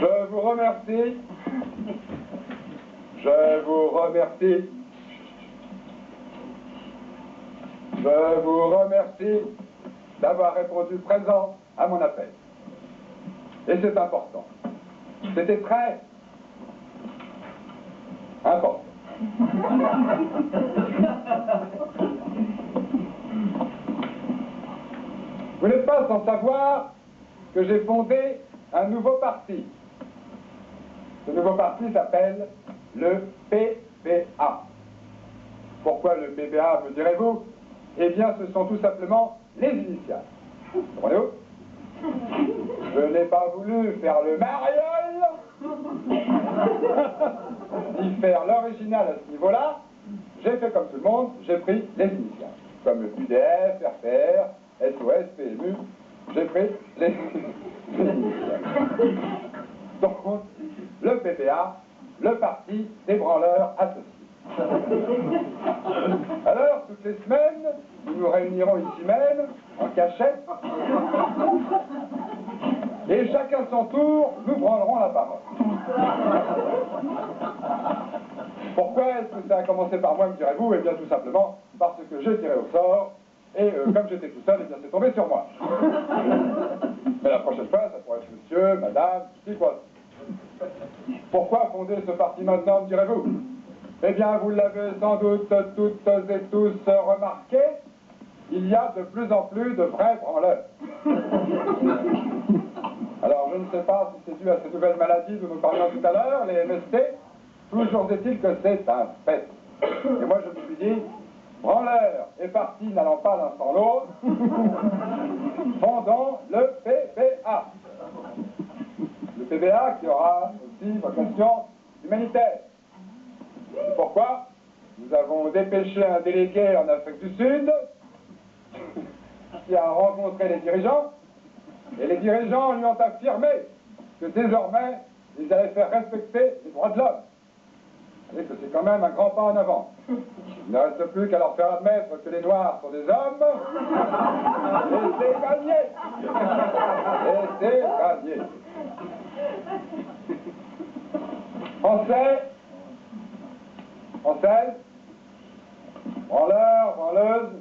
Je vous remercie. Je vous remercie. Je vous remercie d'avoir répondu présent à mon appel. Et c'est important. C'était très important. Vous n'êtes pas sans savoir que j'ai fondé un nouveau parti. Ce nouveau parti s'appelle le PPA. Pourquoi le PPA, me direz-vous? Eh bien, ce sont tout simplement les initiales. Comprenez-vous? Je n'ai pas voulu faire le mariole, ni faire l'original à ce niveau-là. J'ai fait comme tout le monde, j'ai pris les initiales. Comme le UDF, RPR, SOS, PMU, j'ai pris les initiales. Donc, le PPA, le parti des branleurs associés. Alors, toutes les semaines, nous nous réunirons ici même, en cachette, et chacun son tour, nous prendrons la parole. Pourquoi est-ce que ça a commencé par moi, me direz-vous? Eh bien, tout simplement, parce que j'ai tiré au sort, et comme j'étais tout seul, eh bien, c'est tombé sur moi. Mais la prochaine fois, ça pourrait être monsieur, madame, qui quoi. Pourquoi fonder ce parti maintenant, me direz-vous? Eh bien, vous l'avez sans doute toutes et tous remarqué, il y a de plus en plus de vrais branleurs. Alors, je ne sais pas si c'est dû à ces nouvelles maladies dont nous parlions tout à l'heure, les MST, toujours est-il que c'est un fait. Et moi, je me suis dit, branleur et parti n'allant pas l'un sans l'autre, fondons le PPA. Le PPA qui aura aussi vocation humanitaire. C'est pourquoi nous avons dépêché un délégué en Afrique du Sud qui a rencontré les dirigeants, et les dirigeants lui ont affirmé que désormais, ils allaient faire respecter les droits de l'homme. Vous savez que c'est quand même un grand pas en avant. Il ne reste plus qu'à leur faire admettre que les Noirs sont des hommes, et c'est gagné. Et c'est gagné. Françaises, branleurs, branleuses,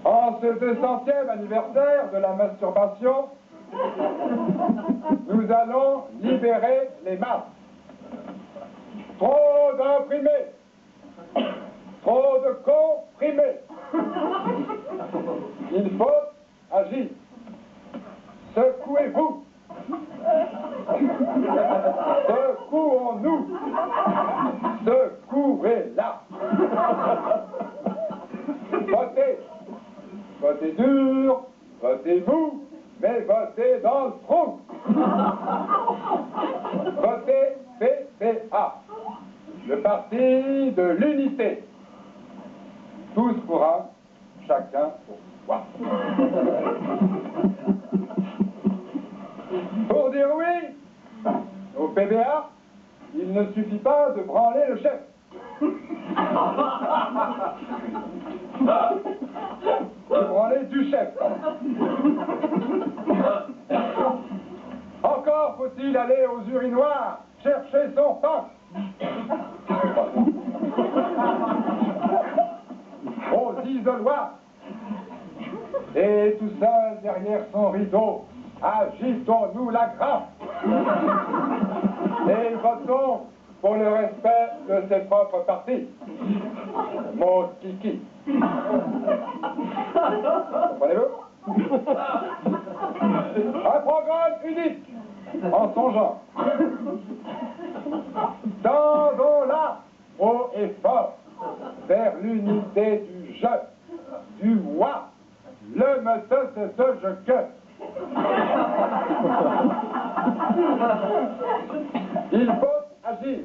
en ce 200e anniversaire de la masturbation, nous allons libérer les masses. Trop d'imprimés, trop de comprimés. Il faut agir. Secouez-vous. Secouons-nous. Secouez-la. Votez. Votez dur, votez vous, mais votez dans le trou. Votez PPA, le parti de l'unité. Tous pour un, chacun pour soi. Pour dire oui au PBA, il ne suffit pas de branler le chef. De branler du chef. Encore faut-il aller aux urinoirs chercher son pain. Aux isoloirs. Et tout seul derrière son rideau, agitons-nous la grâce. Et votons pour le respect de ses propres partis. Mon kiki. Comprenez-vous? Un programme unique en son genre. Tendons-la haut et fort vers l'unité du je, du moi, le me se je que. Il faut agir.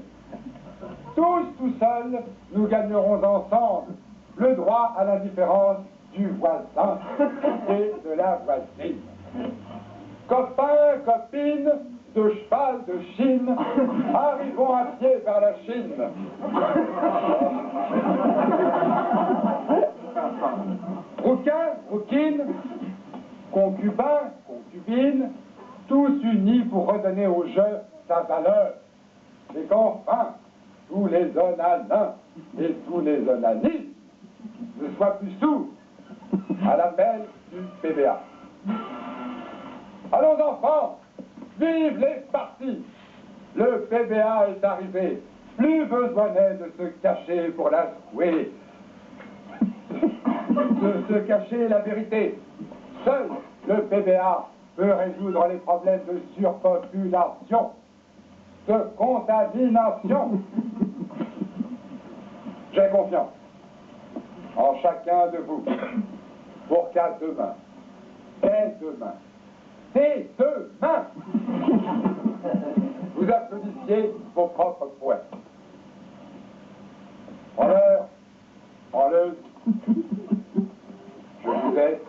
Tous tout seuls, nous gagnerons ensemble le droit à la différence du voisin et de la voisine. Copains, copines, de cheval de Chine, arrivons à pied vers la Chine. Rouquins, rouquines, concubins, concubines, tous unis pour redonner au jeu sa valeur, et qu'enfin, tous les onanins et tous les onanistes ne soient plus sourds à l'appel du PBA. Allons enfants, vive les partis! Le PBA est arrivé, plus besoin n'est de se cacher pour la secouer, de se cacher la vérité. Seul le PBA peut résoudre les problèmes de surpopulation, de contamination. J'ai confiance en chacun de vous pour qu'à demain, dès demain, vous applaudissiez vos propres poètes. En l'heure, je vous ai